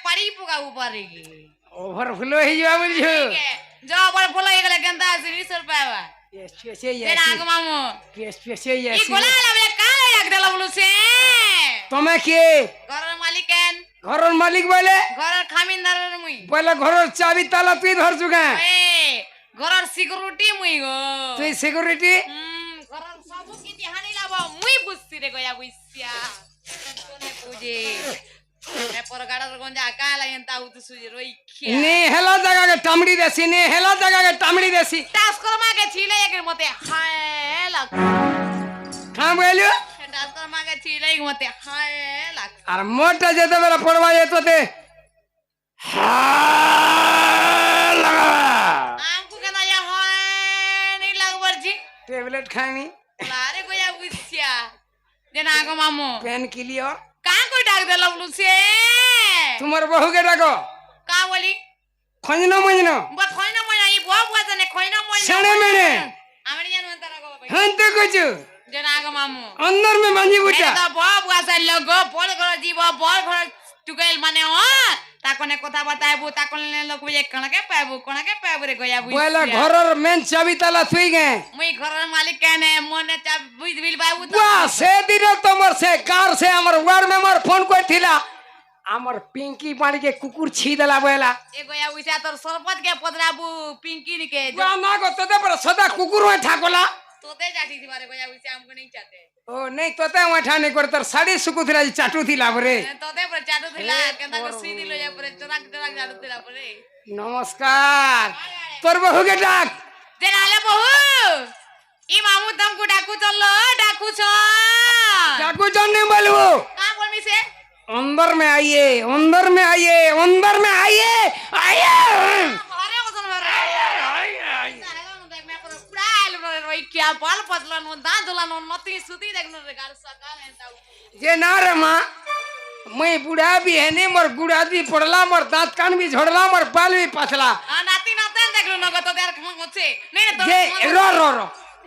पाड़ी पुगा ऊपर की ओवरफ्लो ही जा बुझो जो ऊपर फुल हो गले केंता 20 रुपया बा पेसे जे नाग मामू पेसे ई यासी गोला लावे का लाग देला बोलू से तमे के ঘরের মালিকেন ঘরের মালিক বলে ঘরের খামিনদারের মুই বলে ঘরের চাবি তালা তুই ধরছু কে এ ঘরের সিকিউরিটি মুই গো তুই সিকিউরিটি ঘরের সব কিছু হানি লাভ মুই বুঝছি রে গয়া বুঝছিয়া কোনে পুজি এ পরগাড়ার গঞ্জা কালা এন্তা উতু সুজি রইখিয়া নে হেলা জায়গা के टामड़ी देसी ने हेला जगह के टामड़ी देसी টাস করমাকে ছিলে একের মতে হায় লাগ खाम गेलु টাস করমাকে ছিলে একের মতে হায় লাগ আর মোটা যেতে বেলা পড়বা যেত তে লাগা আমকু কেনা ইয়া হয় নাই লাগবার জি टेबलेट खानी লারে গয়া বুঝছিয়া যে না গো মামু पेन क्लियर का कोई डाक देला बोलू से तुम्हार बहू के डाको का बोली खंजनो मंजनो बा खइना मय ई बो बुआजने खइना मय सणे मेने आमणी जान अंतर गो भाई हंते कुछ जे ना गो मामू अंदर में मांजी बुटा तो बो बुआसा लगो बोल घर जीव बोल घर टुगेल माने हो ताकने কথা बताइबु ताकने लोग बुझे कणके पाबु रे गया बुझ बोला घरर मेन चाबी ताला थुई गे मुई घरर मालिक कहने मोने चाब बुझ बिल बाबू तो वाह से दिन तमर से कार से हमर वार्ड मेंबर फोन कर थिला हमर पिंकी पानी के कुकुर छी देला बोला ए गया उइसा तोर सरपंच के पदराबू पिंकी के वाह ना गो तते पर सदा कुकुर में ठाकोला तोते जाती थी मारे गया उइसा हमको नहीं चाहते ओ नहीं तोते वठा नहीं कर तर साड़ी सुकु थिला चाटू थिला बरे तोते पर चाटू थिला केंदा को सीधी लो जा परे चराक चराक चाटू थिला परे नमस्कार तोर बहू के डाक जे नाले बहू ई मामू तुमको डाकू चलो डाकू छ डाकू जन्ने बोलबो का बोलमी से अंदर में आइए अंदर में आइए अंदर में आइए आइए अरे को सुन रे देख मैं पर प्राइल रे क्या बाल पतला नो दांत दुला नो नती सुती देख नो रे गार सका हेंता जे ना रे मां मैं बूढ़ा भी है ने मोर गुड़ा भी पड़ला मोर दांत कान भी झड़ला मोर बाल भी पतला आ नाती नाते देख लो न तो यार होचे नहीं तो जे रो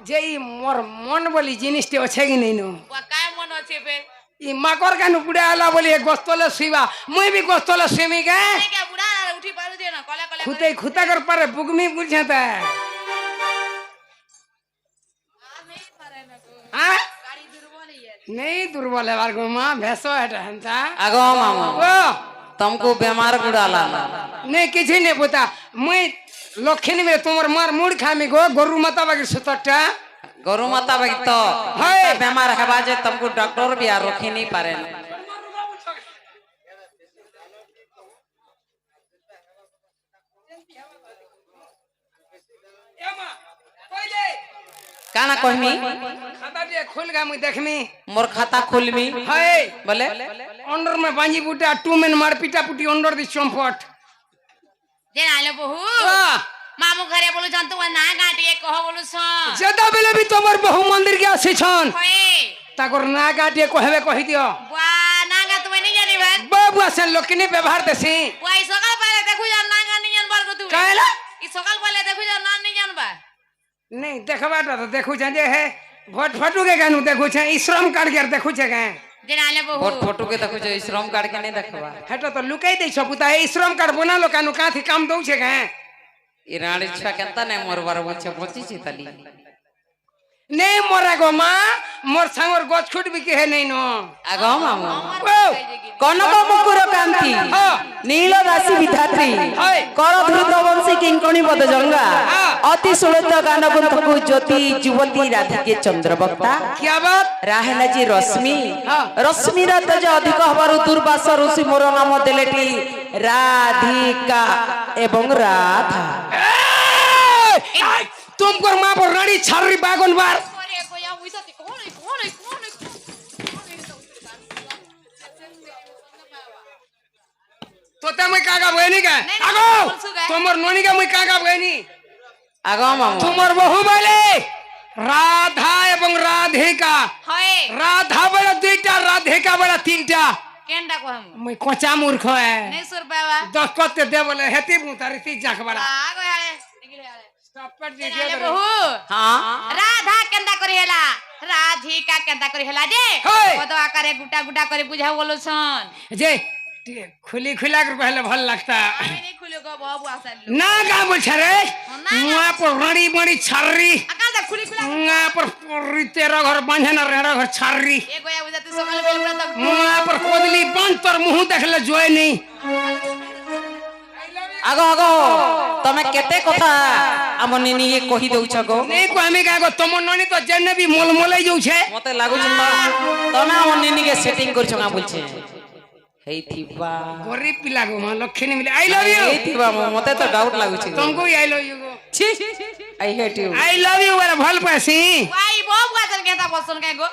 जे ई मोर मन बोली जिनिस ते अछि कि नहीं नो वा काय मन अछि बे ई माकर कानु बुढ़ा आला बोली गोस्तले सुइबा मैं भी गोस्तले सुइमी के नहीं क्या बुढ़ा उठी पारु दे ना कले कले खुते खुता कर पारे बुगमी बुझता है नहीं पारे ना तो हां गाड़ी दुर्बल है नहीं दुर्बल है बार को मां भैंसो है हंता आगो मामा ओ तुमको बीमार गुड़ाला नहीं किसी नहीं पता मैं लखनी में तुम्हार मार मुड़ खामी गो गोरु माता बागी सुतटा गरु माता बाकी तो हाय। बीमार हवा जे तुमको डॉक्टर भी आ रोकी नहीं पारे काना कहमी खाता दिए खुल गा मुई देखमी मोर खाता खोलमी हाय बोले अंडर में बांजी बूटा टू में मार पिटा पुटी अंडर दी चंपट जे नाले बहू वाह मामू घरे बोलू जान तो ना गाटिए कह बोलू छ जदा बेले भी तोमर बहु मंदिर के आसी छन होए ताकर ना गाटिए कहबे कहि दियो वा नागा तुम नहीं जानी भाई बाबू असन लोकनी व्यवहार देसी वाई सकाल पहले देखु जा नागा नहीं जान बार को तू कहला ई सकाल पहले देखु जा ना नहीं जान बा नहीं देखबाटा तो देखु जे है भोट फटू के गानु देखु छे ई श्रम कार्ड के देखु छे के जे नाले बहू और फोटो के देखो जो श्रम कार्ड के नहीं देखवा हेटा तो लुकाई दे छ पुता ई श्रम कार्ड बना लो कानु काथी काम दउ छे के ई रानी छा केंता ने मोर बार बच्चे पहुंची छी तली नहीं मोरा गो मां मोर संगर गछ खुट भी के है नहीं नो आगो मामा ओ कनक मुकुर कांति नील राशि विधात्री कर धृत वंशी किंकणी बद जंगा अति सुलत गान गुंथकु ज्योति युवती राधिके चंद्रवक्ता क्या बात राहेला जी रश्मि रश्मि रा तेज अधिक हबारु दुर्वास ऋषि मोर नाम देलेटी राधिका एवं राधा तुमको मां पर रानी छारी बागन बार अरे कोया उइसा ती कौन तो तमे कागा बहनी का नहीं, आगो बोल सुगा। तुमर नोनी का मैं कागा बहनी आगो मामा तुमर बहु बोले राधा एवं राधिका होए राधा बड़ा दुईटा राधिका बड़ा तीनटा केंडा को हम मैं कोचा मूर्ख है नहीं सुर पावा दस कते दे बोले हेती मुतारी ती जाक बड़ा आगो याले निकले याले स्टॉपर जी नाले दे बहू हां राधा केंदा करी हेला राधिका केंदा करी हेला जे होय। पदवा करे गुटा गुटा करे बुझा बोलू सन जे टिके खुली खुला कर पहले भल लगता আমি নি খুলে গো বাবু আসাইলো ना का बोल रे मुआ पर रड़ी बड़ी छर्री আকাল দা খুলি খুলা मुआ पर पोरी तेरा घर बांधे ना रेड़ा घर छर्री এ গয়া বুঝাতে সকালে বেল পুরা তো मुआ पर कोदली बांध तोर मुंह देखले जोय नहीं आगो आगो तमे केते कथा हम निनी के कहि दउछ गो नहीं को हमें का तुम ननी तो जन्ने भी मोलमोले जाऊ छे मते लागु छ तमे हम निनी के सेटिंग कर छगा बोलछे हेई थिबा गरीब पिला गो मां लक्ष्मी मिले आई लव यू हेई थिबा मते तो डाउट लागु छ तुमको भी आई लव यू गो छी I hate you I love you वाला भल पासी ভাই বাবু আসাল কেতা বসন কে গো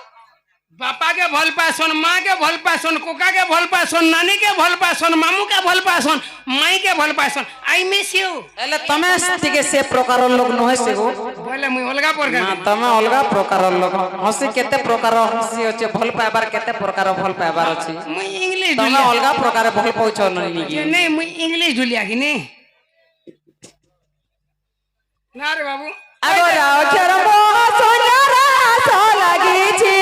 बापा के भल पासन माँ के भल पासन कोका के भल पासन नानी के भल पासन मामू के भल पासन माई के भल पासन आई मिस यू एले तमे के से प्रकार लोग न से गो बोले मुई अलगा पर ना तमे अलगा प्रकार लोग हसी केते प्रकार हसी होचे भल पाइबार केते प्रकार भल पाइबार अछि मुई इंग्लिश तमे अलगा प्रकार भल पाउछ ननी की नहीं मुई इंग्लिश ढुलिया की नहीं ना रे बाबू आगो राव चरमो सोनारा सो लागी छी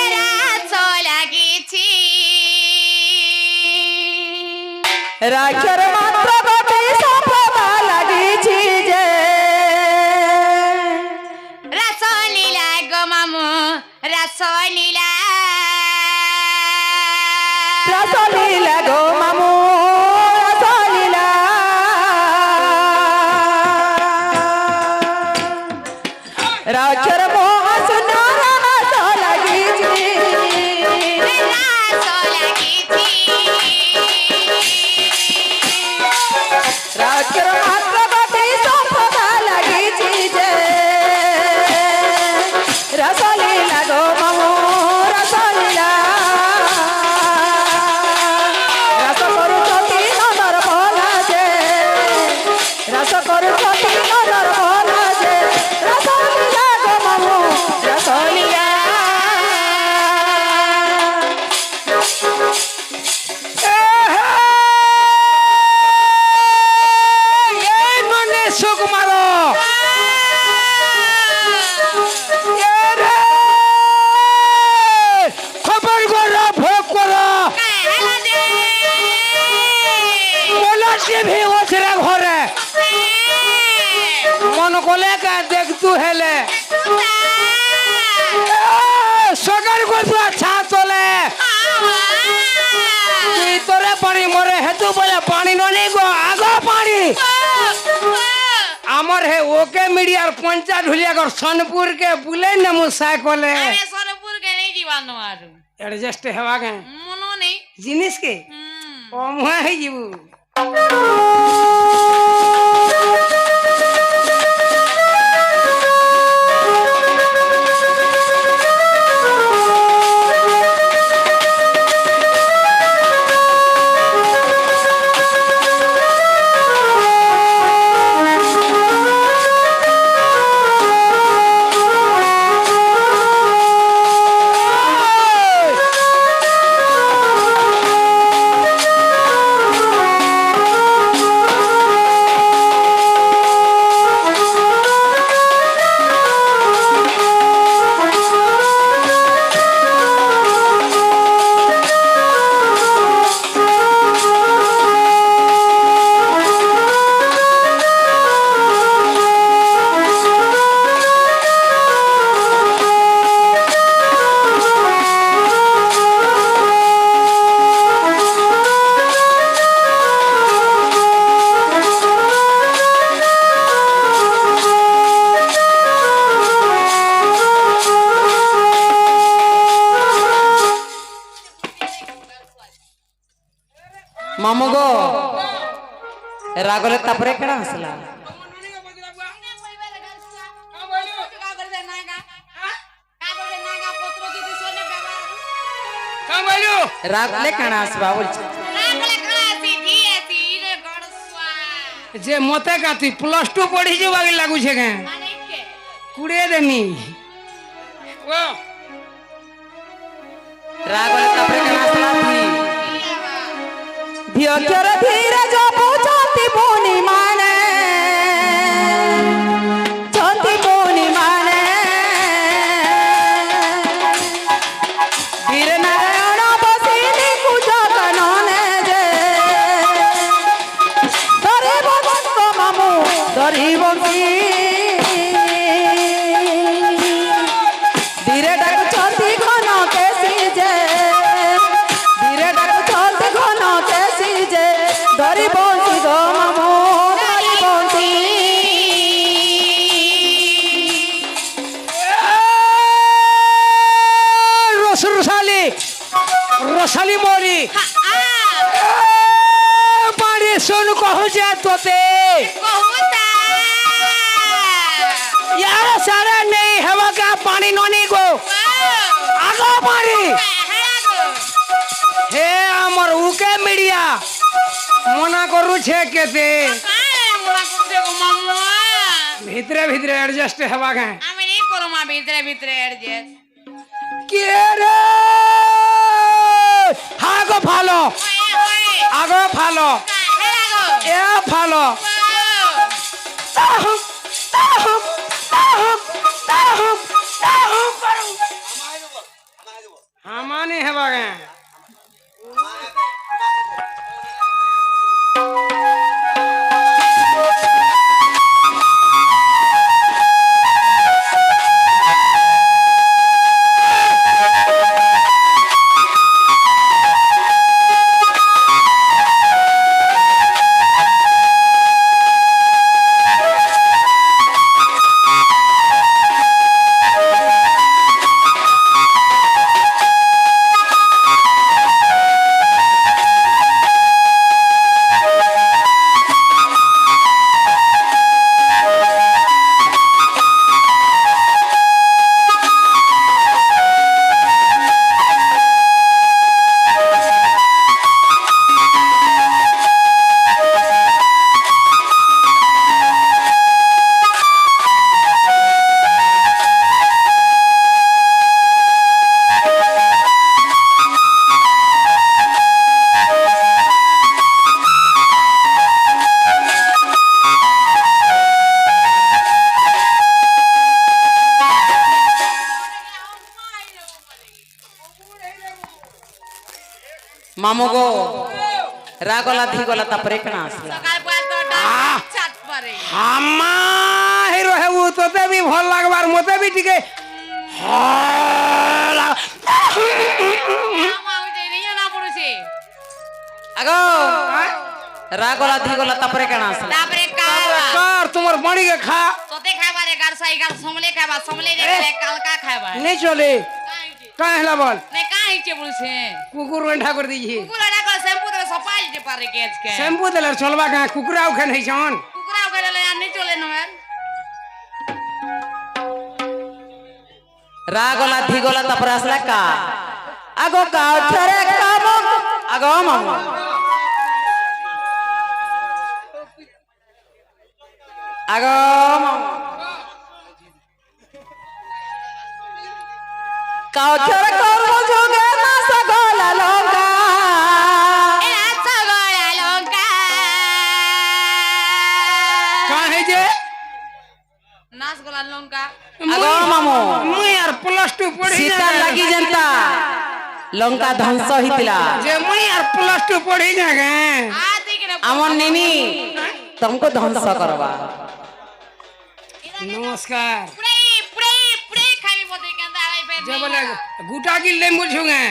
এরা চলাগেছি राक्षर मात्र गोटे सफा लागी छी जे রাসলীলা গো মামু রাসলীলা रसलीला गो मामू रसलीला राक्षर मोह सुनारा सो लागी छी রাসলাগেছি राक्षर मात्र गोटे सफा लागी छी जे रसलीला गो मामू रसलीला रस करू छती नदर भला जे रस करू छती नदर भला जे रसलीला गो मामू रसलीला ये मने सुख मारो ये रे खबर करो भोग करो बोला से भी ओसरा घरे मन कोले का देख तू हेले सगर को तो अच्छा तोले তুই তোরে পানি মরে হেতু বলে পানি ননি গো আগো পানি আমার হে ওকে মিডিয়ার পঞ্চায়েত হুলিয়া গর সোনপুর के বুলে নমু সাইকলে আমি সোনপুর কে নেই দিবানো আর এডজাস্ট হেবা কে মনো নেই জিনিস কে ও মুয়া হে জিবু मामू गो रागले तापरे केड़ा हसला रागले केड़ा हसबा बोल जे मते का तू +2 पढ़ी जो आगे लागू छे के कुड़े देनी ओ रागले तापरे केड़ा हसला धियर धीरे जो पूछती बोनी माने छोटी बोनी माने धीरे नारायण बसी कुछ तोते कहूता यार सारे नहीं हवा का पानी नोनी को आगो पानी हे हमर उके मीडिया मना करू छे केते ভিতরে ভিতরে অ্যাডজাস্ট হবা গায় আমি এই করো মা ভিতরে ভিতরে অ্যাডজাস্ট কে রে হাগো ভালো আগো ভালো এ ভালো তাহম তাহম তাহম তাহম তাহম করু আমানে হবা গায় মামু গো রাগলা ধিগলা তারপরে কেনা আসলা সকাল পর তো ডাক চাট পারে হাম্মা হিরো হেবু তোতে বি ভাল লাগবার মতে বি টিকে আমা উঠে নিয়ে না পড়ছে আগো রাগলা ধিগলা তারপরে কেনা আসলা তারপরে খাওয়া কার তোমার বাড়ি কে খা তোতে খাবারে গার সাইগার সমলে খাবা সমলে রে কালকা খাবা नहीं चले का हला बोल নে কাহিছে বলছে कुकुर गंठा कर दीजिए কুকুরা কো শ্যাম্পু তো সপাই দিতে পারে গেছ কে शैम्पू देलर चलबा का कुकुरा उखे नहीं छन কুকুরা গেলে আর নি চলে নয় রাগলা ধিগলা তারপরে আসলা কা আগো কা ঠরে কাম আগো মামু আগো মামু কাউথর করব যোগে না সগলা লঙ্কা এরা সগলা লঙ্কা का है जे নাচ গলা লঙ্কা আগো মামু मुई यार प्लस 2 पढ़ी सीता लगी जनता लंका ध्वंस हितला जे मुई यार प्लस 2 पढ़ी जागे आ देखिन আমন নিনি तुमको ध्वंस करवा नमस्कार পুরে পুরে পুরে খাবি বদে কেন্দা আই ফের जे बोले गुटा की लेम बुझुगे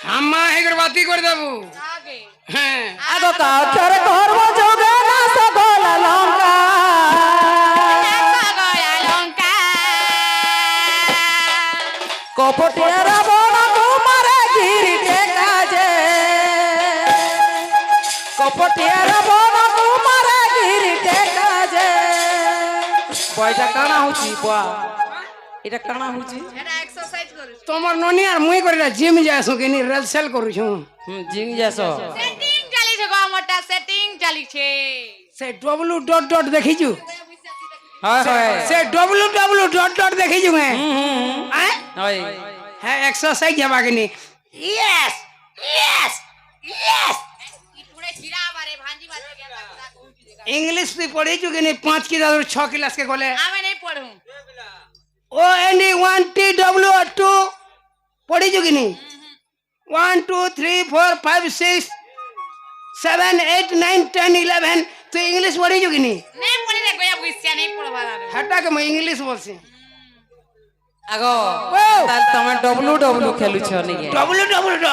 हम्मा हेगर बाती कर देबू আগে हैं আগো কাউথর করব যোগে না সগলা লঙ্কা সগলা লঙ্কা কপটিয়ার বন কুমারে গিরিতে কাজে কপটিয়ার বন কুমারে গিরিতে কাজে বয়টা কানা হউছি বুয়া এটা কানা হউছি এটা এক্সারসাইজ করছ তোমার ননি আর মুই করিলা জিম যাসু কেনি রেল সেল কरू छु জিং যাস সেটিং চালিছে গো মোটা সেটিং চালিছে से डब्लू डॉट डॉट देखी छु হয় হয় से डब्लू डब्लू डॉट डॉट देखी छु हैं हैं হয় है एक्सरसाइज जबा केनी यस यस यस পুরে ছিড়া বারে ভাঞ্জি বাজে কেন্দা কথা কইছি দেখা इंग्लिश भी पढ़ी छु केनी 5 की 6 क्लास के कोले আমি নাই পড়ু O N E 1 T W 2 पढ़ी छु केनी 1 2 3 4 5 6 7 8 9 10 11 तो इंग्लिश पढ़ी छु केनी নে পড়ি রে গয়া বুইছিয়া নাই পড়বা हटा के मैं इंग्लिश बोलसी আগো ও তাহলে তুমি ডব্লু ডব্লু খেলুছ নাকি W W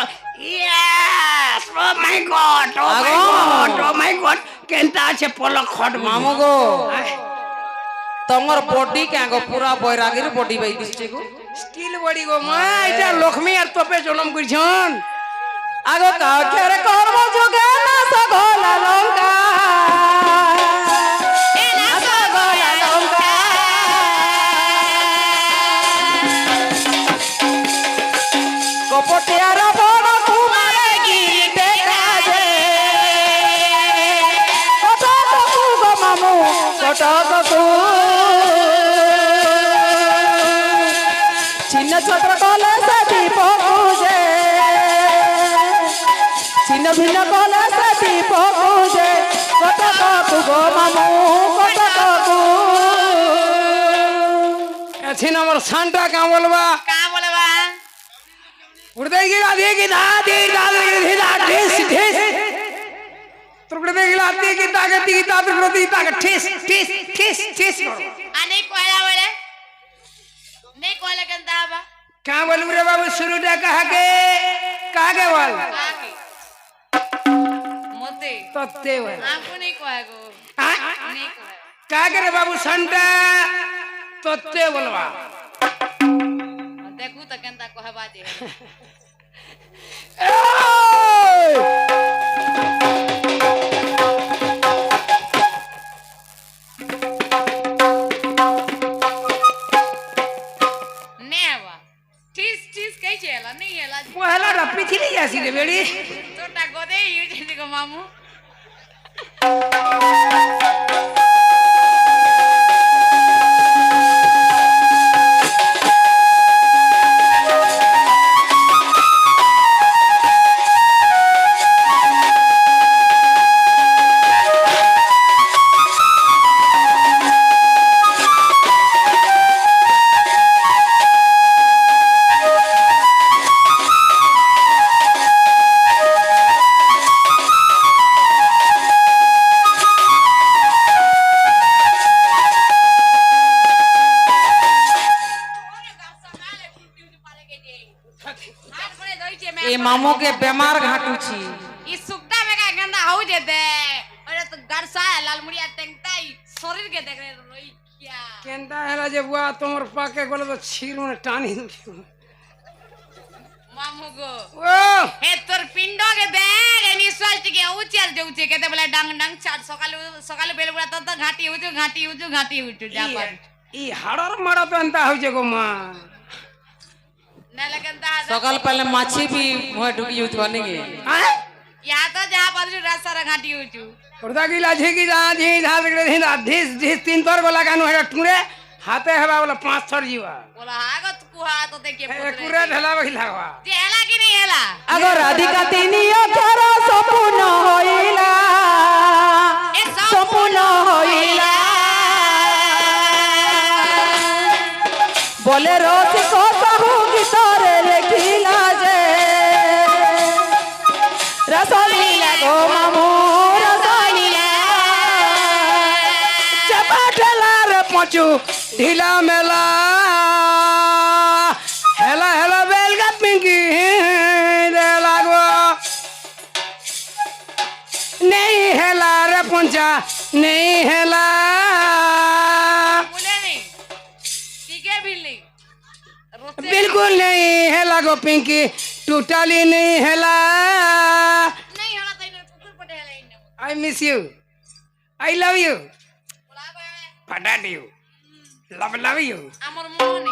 yes oh my God oh my আগো। गॉड ओ माय गॉड केनता আছে পলক খট মামু গো তোমার বডি কে আগো পুরা বৈরাগীর বডি বাই দিছে গো স্টিল বডি গো মা এটা লক্ষ্মী আর তোপে জন্ম করছন আগো কাকের কর্ম যুগে না সগলা লঙ্কা এ না সগলা লঙ্কা কপটিয়ার বড় কুমারে গিরিতে কাজে কটকু গো মামু কটকু চিহ্ন ছত্র কলে সে দীপ পূজে চিহ্ন ভিন্ন কলে সে দীপ পূজে কটকু গো মামু কটকু এখন আমার সানটা কা বলবা का बोलबा उड़ते की राधे की दादी दादी की दादी ठेस ठेस तुकड़े की लाती की ताकत की ताकत की ताकत ठेस ठेस ठेस ठेस आने कोयला बोले नहीं कोयला कंदा बा क्या बोलूं रे बाबू शुरू डा कहा के बोल आके मोते तत्ते बोल आपको नहीं कोयगो हाँ? नहीं कोय का करे बाबू संटा तत्ते बोलवा देखू त कंदा कहबा दे नेवा ठीस ठीस कई चेला नहीं हेला पहला रप्पी छिली जैसी रे बेड़ी छोटा गोदे यूज को मामू ए मामो के बीमार घाटू छी ई सुक्ता में का गंदा हो जे दे अरे तो गरसा लाल मुड़िया टेंगताई शरीर के देख रे रोई क्या केंदा हैला जे बुआ तोमर पाके गोले तो छीरू ने टानी मामू गो ओ हे तोर पिंडो के देख एनी स्वास्थ्य के उचल जे उचे केते बोले डंग डंग चाट सकाल सकाल बेल बुला त घाटी उचु जा पर ई हाड़र मारा तो अंता हो जे गो मां न लगंदा सकाल पहले माछी भी मोह ढुकी हुई बने गे हैं या तो जहां पर रास्ता घाटी उचु उड़दा की लाझी की जाजी धार के हिंदा धिस धिस तीन तोर गोला कानु है टुरे हाथे हवा बोला पांच थर जीवा बोला हागत कुहा तो ते के एकुरे ढला बहिलावा तेला कि नहीं हेला আগো রাধিকা তিনি অক্ষর সম্পূর্ণ হইলা ए সম্পূর্ণ হইলা বলে রসিক সাহু গীতরে লেখিলা যে রসলীলা গো মামু রসলীলা चपा ढला रे पचू ढीला मेला हेला हेला बेल का पिंकी दे लागो नहीं हेला रे पंचा नहीं हेला बोले नहीं ठीक है बिल्ली रोते बिल्कुल नहीं हेला गो पिंकी टोटली नहीं हेला नहीं होला तई कुकुर पटे हेला इने I miss you I love you बोला बे फटाट यू लव यू আমার মনে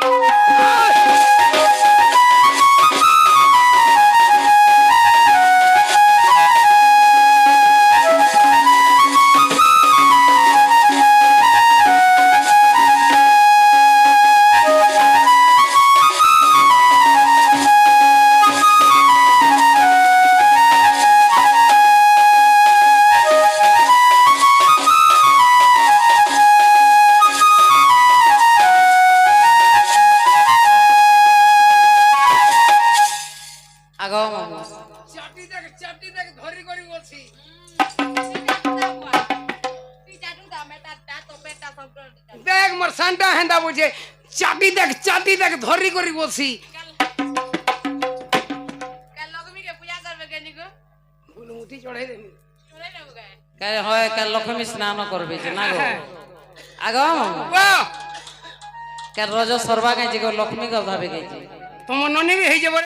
আগো মামু चाटी तक धरी करी बोलছি তুই জাটু দা মেটা তা তো পেটা সব देख मोर संटा हेंदा बुझे चाटी तक धरी करी बोलছি কাল লগমি কে পূজা করবে কেনি গো बोलो मुठी चढ़ाई देनी চলে নেব গে কাল হয় কাল লক্ষ্মী স্নান করবে যে না গো আগো মামু वाह কাল রজ সর্বা গাই যে লক্ষ্মী কে ভাবে গাই तुम ननी भी है जे